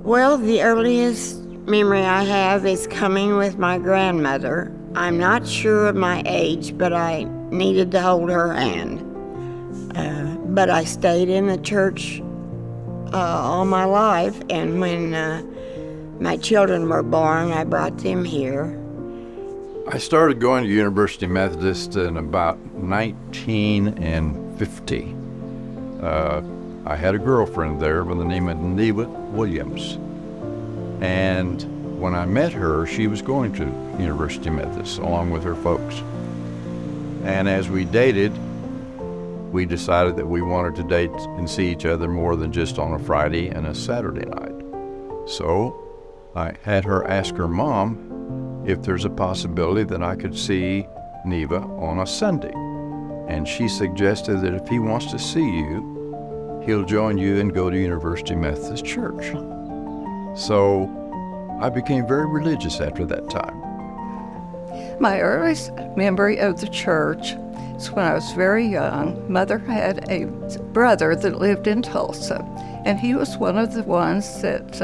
Well, the earliest memory I have is coming with my grandmother. I'm not sure of my age, but I needed to hold her hand. But I stayed in the church all my life, and when my children were born, I brought them here. I started going to University Methodist in about 1950. I had a girlfriend there by the name of Neva Williams. And when I met her, she was going to University Methodist along with her folks. And as we dated, we decided that we wanted to date and see each other more than just on a Friday and a Saturday night. So I had her ask her mom if there's a possibility that I could see Neva on a Sunday. And she suggested that if he wants to see you, he'll join you and go to University Methodist Church. So I became very religious after that time. My earliest memory of the church is when I was very young. Mother had a brother that lived in Tulsa, and he was one of the ones that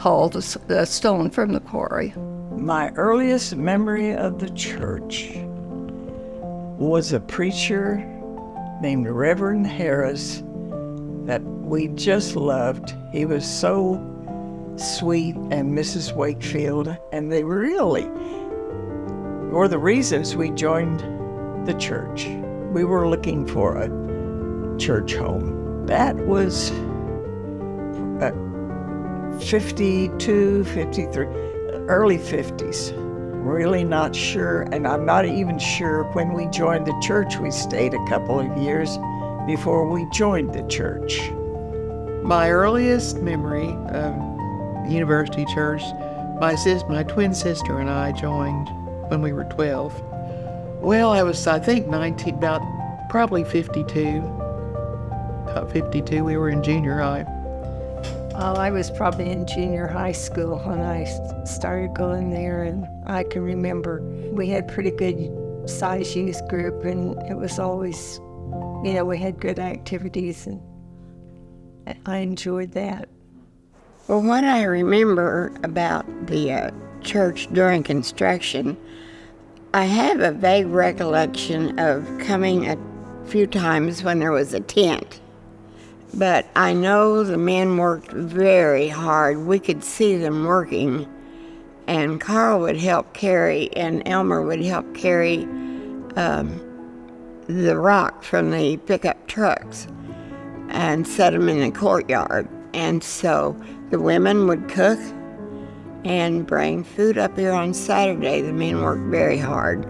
hauled the stone from the quarry. My earliest memory of the church was a preacher named Reverend Harris that we just loved. He was so sweet, and Mrs. Wakefield, and they really were the reasons we joined the church. We were looking for a church home. That was 52, 53, early 50s. Really not sure, and I'm not even sure when we joined the church. We stayed a couple of years before we joined the church. My earliest memory of the University Church, my twin sister and I joined when we were 12. Well, I was, I think, 19, about probably 52. About 52, we were in junior high. Well, I was probably in junior high school when I started going there, and I can remember we had pretty good size youth group, and it was always, we had good activities, and I enjoyed that. Well, what I remember about the church during construction, I have a vague recollection of coming a few times when there was a tent. But I know the men worked very hard. We could see them working. And Carl would help carry, and Elmer would help carry the rock from the pickup trucks and set them in the courtyard. And so the women would cook and bring food up here on Saturday. The men worked very hard.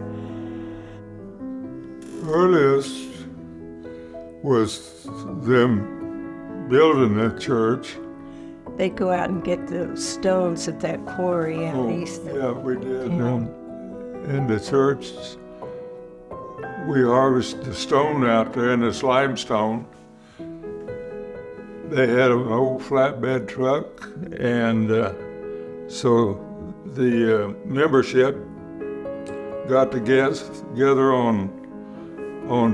Earliest was them building the church. They'd go out and get the stones at that quarry out east. Yeah, we did. In the church, we harvested the stone out there, and it's limestone. They had an old flatbed truck, and so the membership got together on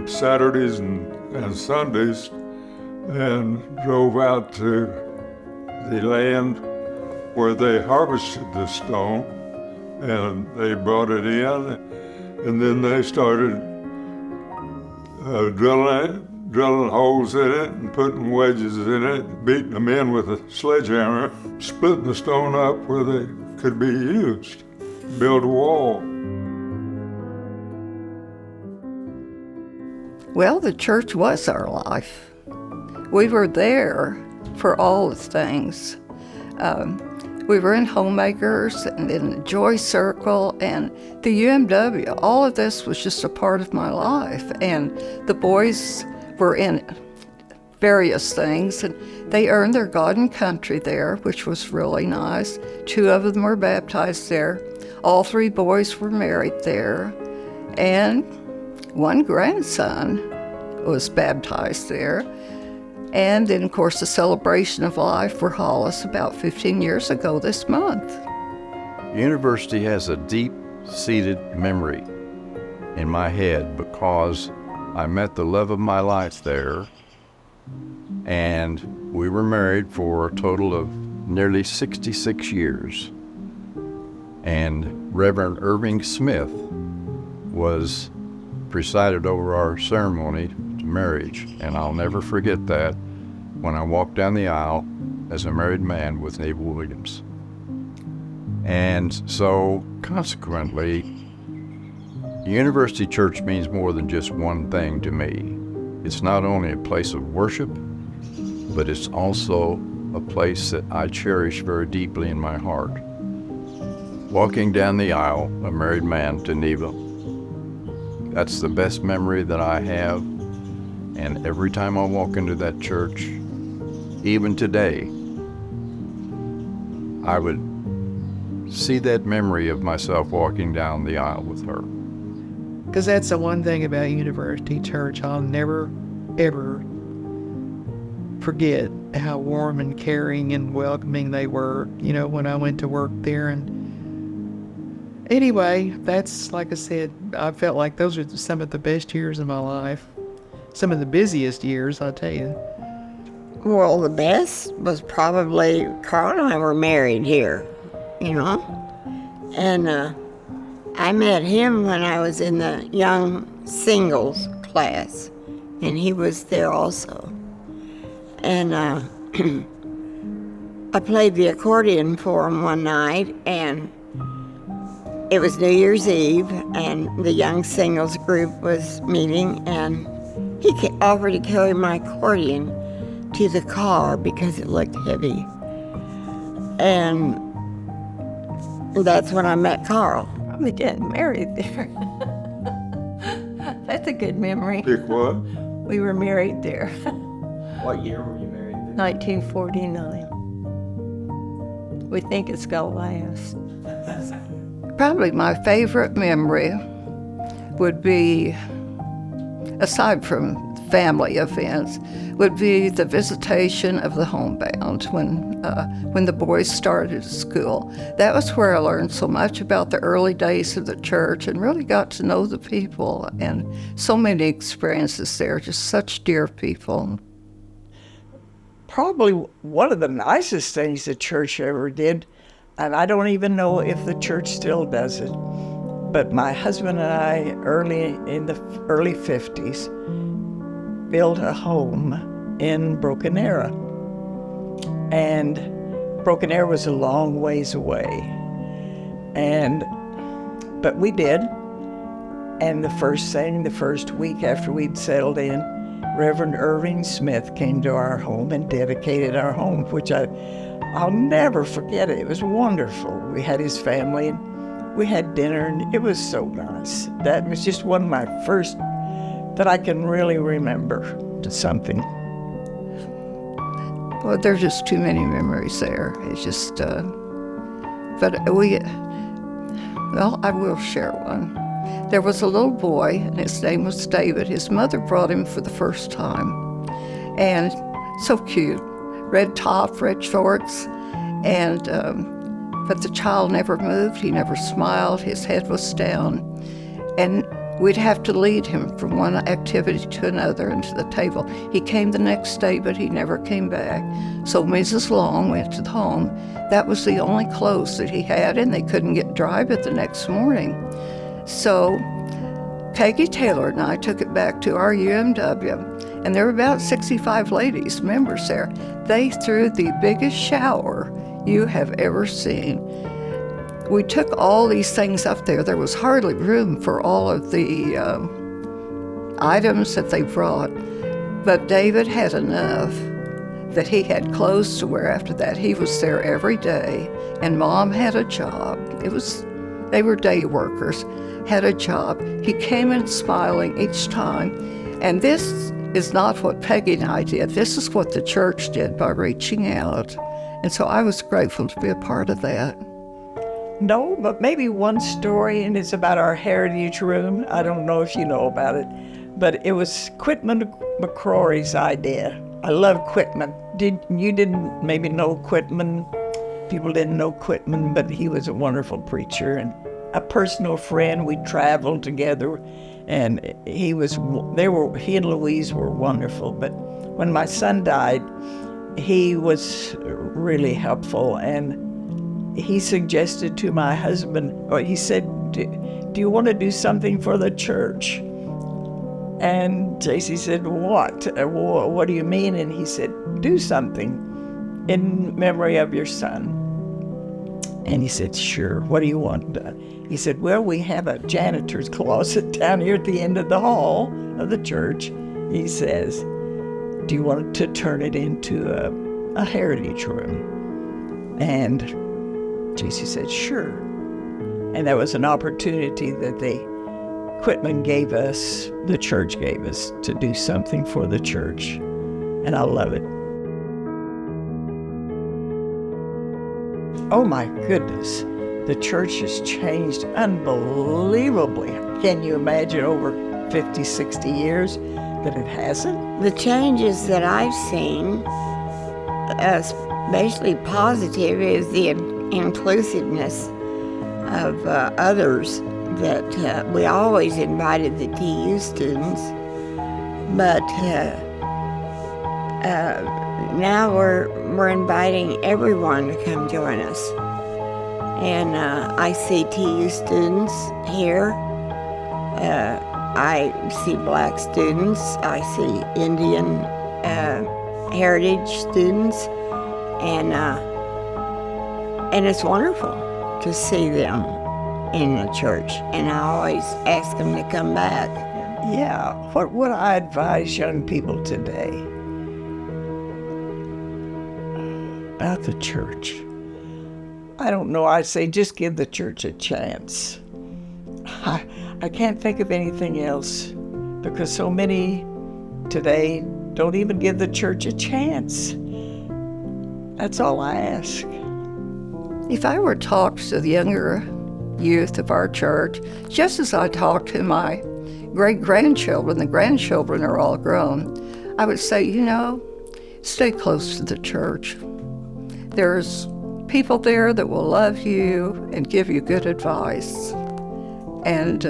Saturdays and Sundays and drove out to the land where they harvested the stone, and they brought it in, and then they started drilling holes in it and putting wedges in it, beating them in with a sledgehammer, splitting the stone up where they could be used, build a wall. Well, the church was our life. We were there for all the things. We were in Homemakers and in the Joy Circle and the UMW. All of this was just a part of my life. And the boys were in various things, and they earned their God and country there, which was really nice. 2 of them were baptized there. All 3 boys were married there. And 1 grandson was baptized there. And then, of course, the celebration of life for Hollis about 15 years ago this month. The university has a deep-seated memory in my head because I met the love of my life there, And we were married for a total of nearly 66 years. And Reverend Irving Smith was presided over our ceremony to marriage. And I'll never forget that when I walked down the aisle as a married man with Neva Williams. And so, consequently, University Church means more than just one thing to me. It's not only a place of worship, but it's also a place that I cherish very deeply in my heart. Walking down the aisle, a married man to Neva, that's the best memory that I have. And every time I walk into that church, even today, I would see that memory of myself walking down the aisle with her. Because that's the one thing about University Church I'll never, ever forget how warm and caring and welcoming they were, when I went to work there. And anyway, that's, like I said, I felt like those are some of the best years of my life. Some of the busiest years, I'll tell you. Well, the best was probably Carl and I were married here, And I met him when I was in the young singles class, and he was there also. And I played the accordion for him one night, and it was New Year's Eve, and the young singles group was meeting, and he offered to carry my accordion to the car because it looked heavy. And that's when I met Carl. We getting married there. That's a good memory. Pick what? We were married there. What year were you married then? 1949. We think it's gonna last. Probably my favorite memory would be, aside from family events, would be the visitation of the homebound when the boys started school. That was where I learned so much about the early days of the church and really got to know the people, and so many experiences there, just such dear people. Probably one of the nicest things the church ever did, and I don't even know if the church still does it, but my husband and I, in the early 50s, built a home in Broken Arrow. And Broken Arrow was a long ways away. But we did. And the first week after we'd settled in, Reverend Irving Smith came to our home and dedicated our home, which I'll never forget it. It was wonderful. We had his family, and we had dinner, and it was so nice. That was just one of my first that I can really remember to something. Well, there's just too many memories there. It's just, I will share one. There was a little boy, and his name was David. His mother brought him for the first time, and so cute. Red top, red shorts, and but the child never moved. He never smiled. His head was down, and we'd have to lead him from one activity to another and to the table. He came the next day, but he never came back. So Mrs. Long went to the home. That was the only clothes that he had, and they couldn't get dry but the next morning. So Peggy Taylor and I took it back to our UMW, and there were about 65 ladies, members there. They threw the biggest shower you have ever seen. We took all these things up there. There was hardly room for all of the items that they brought, but David had enough that he had clothes to wear after that. He was there every day, and Mom had a job. They were day workers, had a job. He came in smiling each time, and this is not what Peggy and I did. This is what the church did by reaching out, and so I was grateful to be a part of that. No, but maybe one story, and it's about our heritage room. I don't know if you know about it, but it was Quitman McCrory's idea. I love Quitman. You didn't maybe know Quitman. People didn't know Quitman, but he was a wonderful preacher and a personal friend. We traveled together, and he and Louise were wonderful. But when my son died, he was really helpful, and he suggested to my husband, or he said, do you want to do something for the church? And JC said, what? What do you mean? And he said, do something in memory of your son. And he said, sure, what do you want done? He said, well, we have a janitor's closet down here at the end of the hall of the church. He says, do you want to turn it into a heritage room? And JC said, sure. And that was an opportunity that the Quitman gave us, the church gave us, to do something for the church. And I love it. Oh my goodness, the church has changed unbelievably. Can you imagine over 50, 60 years that it hasn't? The changes that I've seen, especially positive, is the inclusiveness of others, that we always invited the TU students, but now we're inviting everyone to come join us. And I see TU students here. I see black students. I see Indian heritage students, and it's wonderful to see them in the church. And I always ask them to come back. Yeah, what would I advise young people today about the church? I don't know. I say just give the church a chance. I can't think of anything else, because so many today don't even give the church a chance. That's all I ask. If I were to talk to the younger youth of our church, just as I talk to my great-grandchildren, the grandchildren are all grown, I would say, stay close to the church. There's people there that will love you and give you good advice. And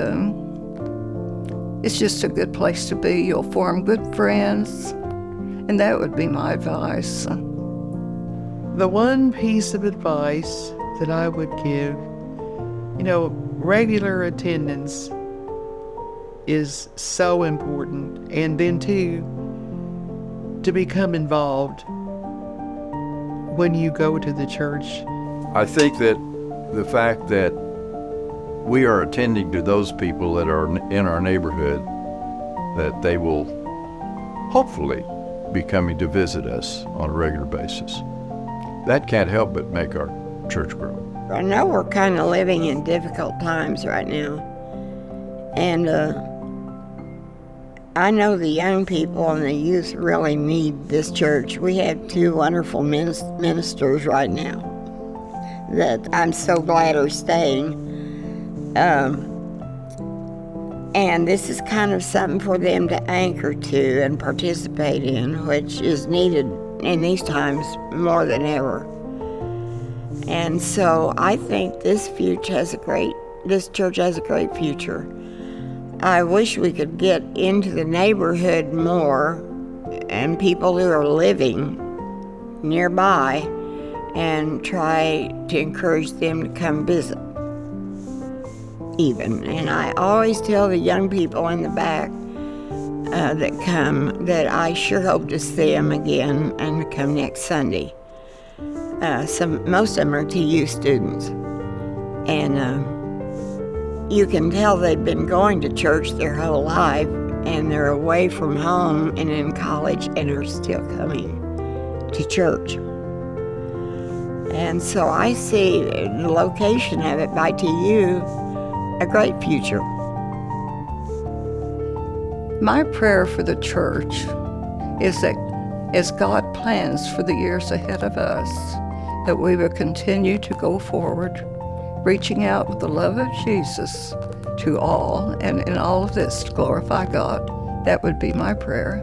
it's just a good place to be. You'll form good friends, and that would be my advice. The one piece of advice that I would give, regular attendance is so important. And then to become involved when you go to the church. I think that the fact that we are attending to those people that are in our neighborhood, that they will hopefully be coming to visit us on a regular basis. That can't help but make our church grow. I know we're kind of living in difficult times right now. And I know the young people and the youth really need this church. We have two wonderful ministers right now that I'm so glad are staying. And this is kind of something for them to anchor to and participate in, which is needed in these times more than ever. And so I think this church has a great future. I wish we could get into the neighborhood more, and people who are living nearby, and try to encourage them to come visit even. And I always tell the young people in the back that come that I sure hope to see them again and to come next Sunday. Most of them are TU students, and you can tell they've been going to church their whole life, and they're away from home and in college and are still coming to church. And so I see the location of it by TU a great future. My prayer for the church is that as God plans for the years ahead of us, that we will continue to go forward, reaching out with the love of Jesus to all, and in all of this to glorify God. That would be my prayer.